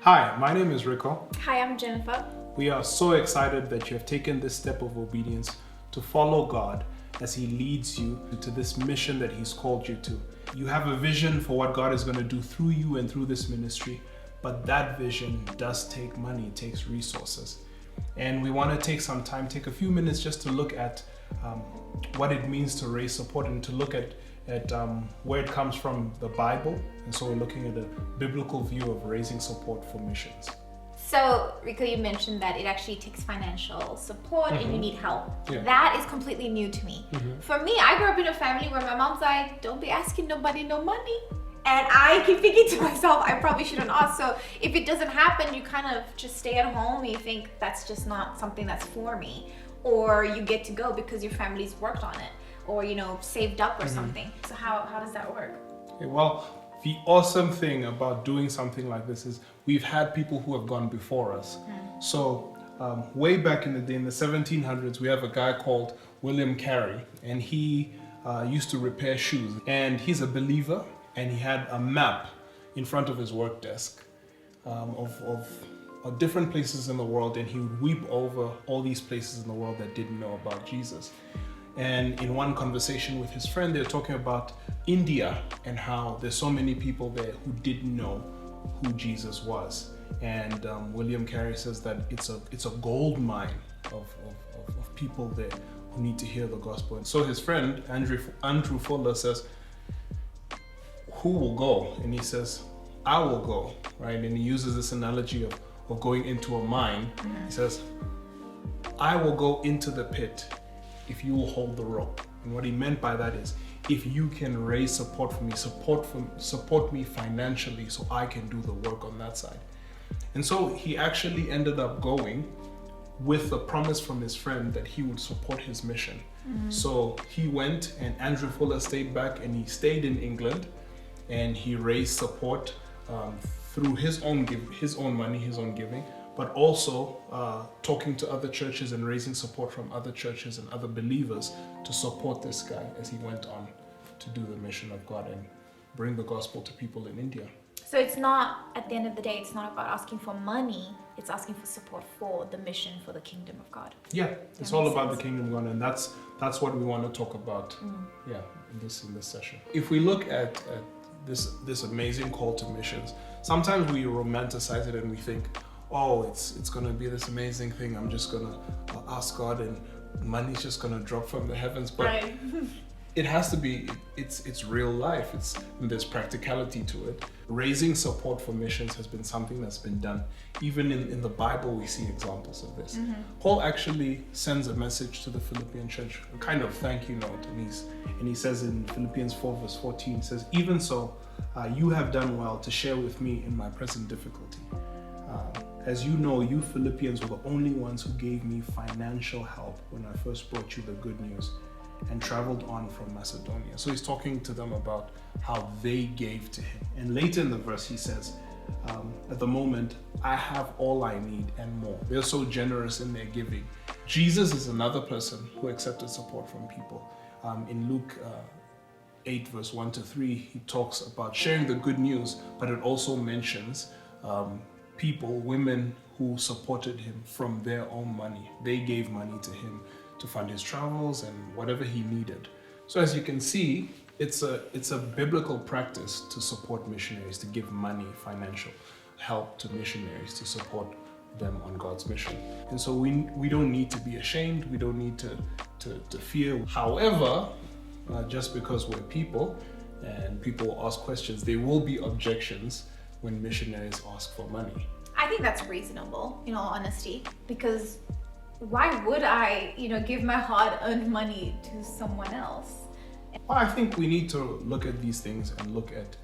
Hi, my name is Riko. Hi, I'm Jennifer. We are so excited that you have taken this step of obedience to follow God as He leads you to this mission that He's called you to. You have a vision for what God is going to do through you and through this ministry, but that vision does take money, it takes resources. And we want to take some time, take a few minutes just to look at what it means to raise support and to look at where it comes from the Bible. And so we're looking at a biblical view of raising support for missions. So, Riko, you mentioned that it actually takes financial support and you need help. Yeah. That is completely new to me. For me, I grew up in a family where my mom's like, don't be asking nobody no money. And I keep thinking to myself, I probably shouldn't ask. So if it doesn't happen, you kind of just stay at home and you think that's just not something that's for me. Or you get to go because your family's worked on it or, saved up or something. So how does that work? Okay, well, the awesome thing about doing something like this is we've had people who have gone before us. So way back in the day, in the 1700s, we have a guy called William Carey, and he used to repair shoes. And he's a believer, and he had a map in front of his work desk of different places in the world, and he would weep over all these places in the world that didn't know about Jesus. And in one conversation with his friend, they were talking about India and how there's so many people there who didn't know who Jesus was. And William Carey says that it's a gold mine of people there who need to hear the gospel. And so his friend, Andrew Fuller, says, who will go? And he says, I will go, right? And he uses this analogy of going into a mine. He says, I will go into the pit if you will hold the rope. And what he meant by that is, if you can raise support for me, support me financially so I can do the work on that side. And so he actually ended up going with a promise from his friend that he would support his mission. So he went, and Andrew Fuller stayed back, and he stayed in England, and he raised support through his own money, his own giving, but also talking to other churches and raising support from other churches and other believers to support this guy as he went on to do the mission of God and bring the gospel to people in India. So it's not, at the end of the day, it's not about asking for money, it's asking for support for the mission, for the kingdom of God. Yeah, it's all about the kingdom of God, and that's what we want to talk about in this session. If we look at this amazing call to missions, sometimes we romanticize it and we think, oh, it's gonna be this amazing thing. I'm just gonna ask God and money's just gonna drop from the heavens. But Right. it has to be, it's real life. There's practicality to it. Raising support for missions has been something that's been done. Even in the Bible, we see examples of this. Paul actually sends a message to the Philippian church, a kind of thank you note, and he says in Philippians 4 verse 14, he says, even so, you have done well to share with me in my present difficulty. As you know, you Philippians were the only ones who gave me financial help when I first brought you the good news and traveled on from Macedonia. So he's talking to them about how they gave to him. And later in the verse, he says, at the moment, I have all I need and more. They're so generous in their giving. Jesus is another person who accepted support from people. In Luke 8 verse 1 to 3, he talks about sharing the good news, but it also mentions women who supported him from their own money. They gave money to him to fund his travels and whatever he needed. So as you can see, it's a biblical practice to support missionaries, to give money, financial help to missionaries to support them on God's mission. And so we don't need to be ashamed, we don't need to fear. However, just because we're people and people ask questions, there will be objections when missionaries ask for money. I think that's reasonable, in all honesty, because why would I, give my hard-earned money to someone else? Well, I think we need to look at these things and look at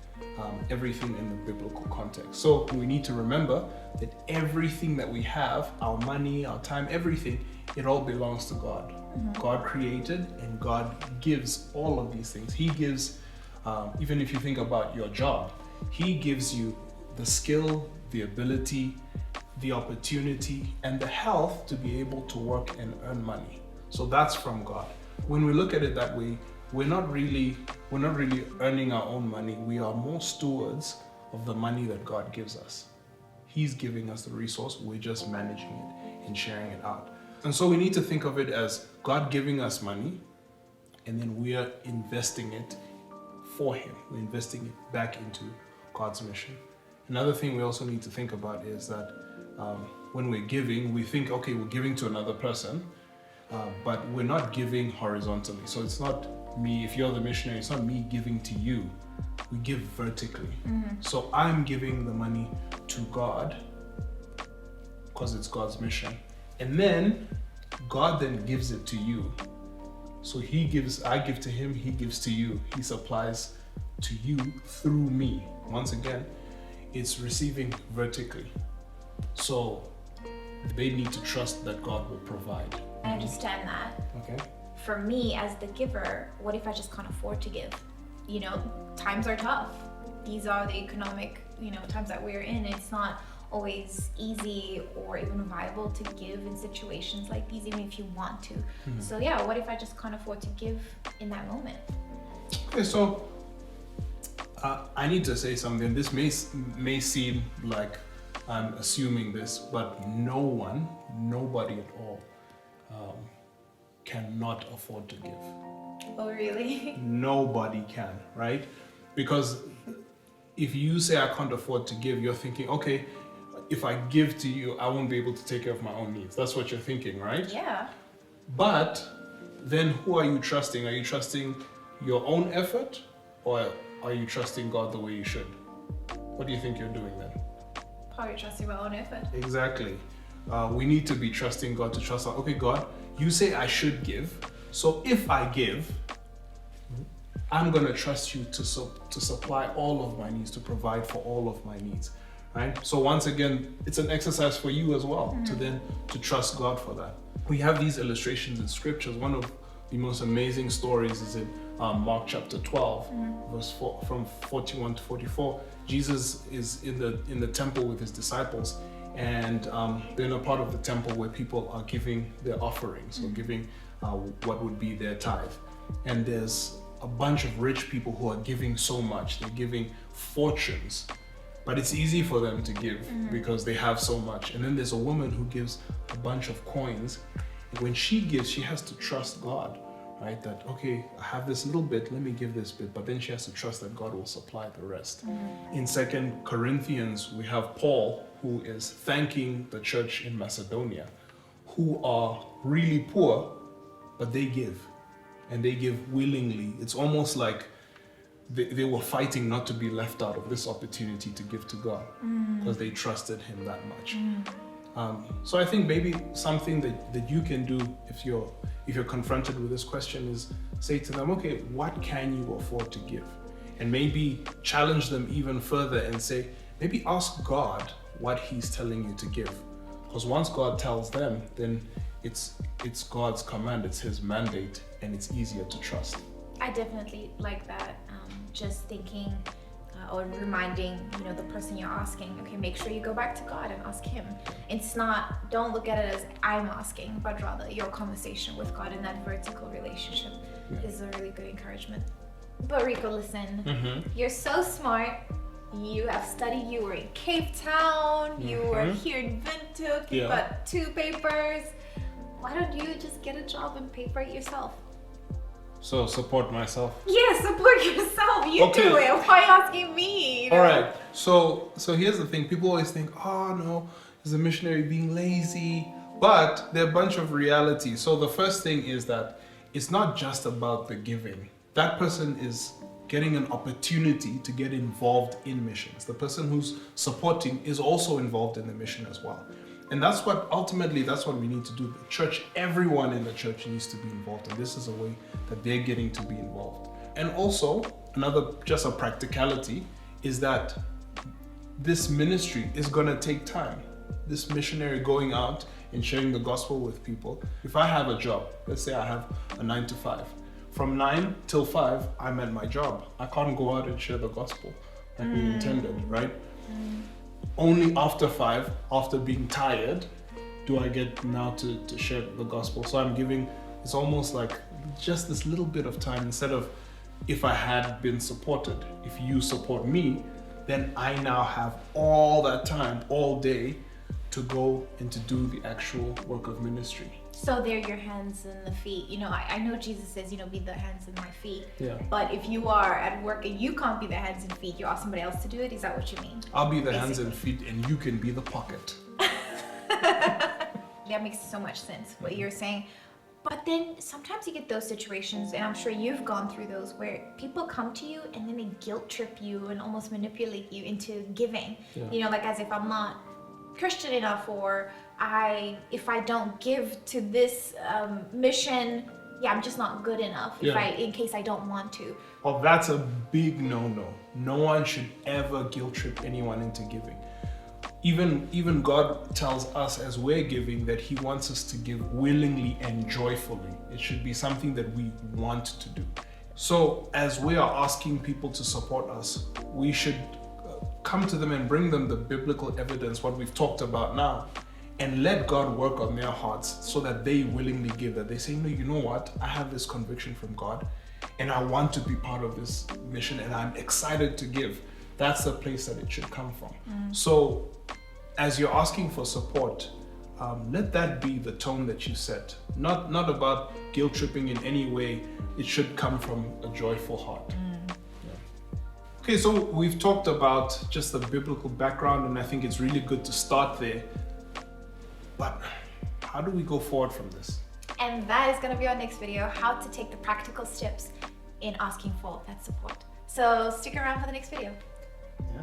everything in the biblical context. So we need to remember that everything that we have, our money, our time, everything, it all belongs to God. God created and God gives all of these things. He gives, even if you think about your job, He gives you the skill, the ability, the opportunity, and the health to be able to work and earn money. So that's from God. When we look at it that way, we're not really earning our own money. We are more stewards of the money that God gives us. He's giving us the resource, we're just managing it and sharing it out. And so we need to think of it as God giving us money, and then we are investing it for Him. We're investing it back into God's mission. Another thing we also need to think about is that when we're giving, we think, okay, we're giving to another person, but we're not giving horizontally. So it's not me, if you're the missionary, it's not me giving to you. We give vertically. So I'm giving the money to God because it's God's mission. And then God then gives it to you. So He gives, I give to Him, He gives to you. He supplies to you through me. Once again, it's receiving vertically. So they need to trust that God will provide. I understand that. Okay. For me, as the giver, what if I just can't afford to give? You know, times are tough. These are the economic, times that we're in. It's not always easy or even viable to give in situations like these, even if you want to. So yeah, what if I just can't afford to give in that moment? Okay, so I need to say something. This may seem like I'm assuming this, but nobody at all cannot afford to give. Oh, really? Nobody can, right? Because if you say I can't afford to give, you're thinking, okay, if I give to you, I won't be able to take care of my own needs. That's what you're thinking, right? Yeah. But then who are you trusting? Are you trusting your own effort, or are you trusting God the way you should? What do you think you're doing then? Probably trusting my own effort. Exactly. We need to be trusting God to trust God. Okay, God, you say I should give. So if I give, I'm going to trust you to supply all of my needs, to provide for all of my needs. Right? So once again, it's an exercise for you as well to trust God for that. We have these illustrations in scriptures. One of the most amazing stories is in Mark chapter 12, verse 4, from 41 to 44. Jesus is in the temple with his disciples, and they're in a part of the temple where people are giving their offerings, or giving what would be their tithe. And there's a bunch of rich people who are giving so much. They're giving fortunes. But it's easy for them to give because they have so much. And then there's a woman who gives a bunch of coins. And when she gives, she has to trust God, right? That, okay, I have this little bit, let me give this bit. But then she has to trust that God will supply the rest. In 2 Corinthians, we have Paul, who is thanking the church in Macedonia, who are really poor, but they give. And they give willingly. It's almost like they were fighting not to be left out of this opportunity to give to God because they trusted Him that much. So I think maybe something that you can do if you're confronted with this question is say to them, okay, what can you afford to give? And maybe challenge them even further and say, maybe ask God what He's telling you to give. Because once God tells them, then it's God's command, it's His mandate, and it's easier to trust. I definitely like that. Just thinking or reminding, the person you're asking, okay, make sure you go back to God and ask Him. It's not, don't look at it as I'm asking, but rather your conversation with God in that vertical relationship is a really good encouragement. But Riko, listen, you're so smart. You have studied, you were in Cape Town, you were here in Windhoek, you got 2 papers. Why don't you just get a job and pay for it yourself? So support myself. Yeah, support yourself. You do it. Why asking me? All right. So here's the thing. People always think, oh no, is a missionary being lazy? But there are a bunch of realities. So the first thing is that it's not just about the giving. That person is getting an opportunity to get involved in missions. The person who's supporting is also involved in the mission as well. And that's what we need to do. The church, everyone in the church needs to be involved. And this is a way that they're getting to be involved. And also, just a practicality is that this ministry is going to take time. This missionary going out and sharing the gospel with people. If I have a job, let's say I have a 9 to 5. From 9 till 5, I'm at my job. I can't go out and share the gospel like we intended, right? Only after 5, after being tired, do I get now to share the gospel. So I'm giving, it's almost like just this little bit of time instead of if I had been supported. If you support me, then I now have all that time, all day, to go and to do the actual work of ministry. So they're your hands and the feet. You know, I know Jesus says, you know, be the hands and my feet. Yeah. But if you are at work and you can't be the hands and feet, you ask somebody else to do it. Is that what you mean? I'll be the hands and feet and you can be the pocket. That makes so much sense, what you're saying. But then sometimes you get those situations, and I'm sure you've gone through those, where people come to you and then they guilt trip you and almost manipulate you into giving. Yeah. You know, like as if I'm not Christian enough, or if I don't give to this mission, I'm just not good enough. Yeah. In case I don't want to. Well, that's a big no-no. No one should ever guilt trip anyone into giving. Even God tells us as we're giving that He wants us to give willingly and joyfully. It should be something that we want to do. So as we are asking people to support us, we should come to them and bring them the biblical evidence, what we've talked about now, and let God work on their hearts so that they willingly give, that they say, no, you know what? I have this conviction from God and I want to be part of this mission and I'm excited to give. That's the place that it should come from. So as you're asking for support, let that be the tone that you set. Not about guilt tripping in any way. It should come from a joyful heart. Yeah. Okay, so we've talked about just the biblical background, and I think it's really good to start there. But how do we go forward from this? And that is going to be our next video, how to take the practical steps in asking for that support. So stick around for the next video. Yeah.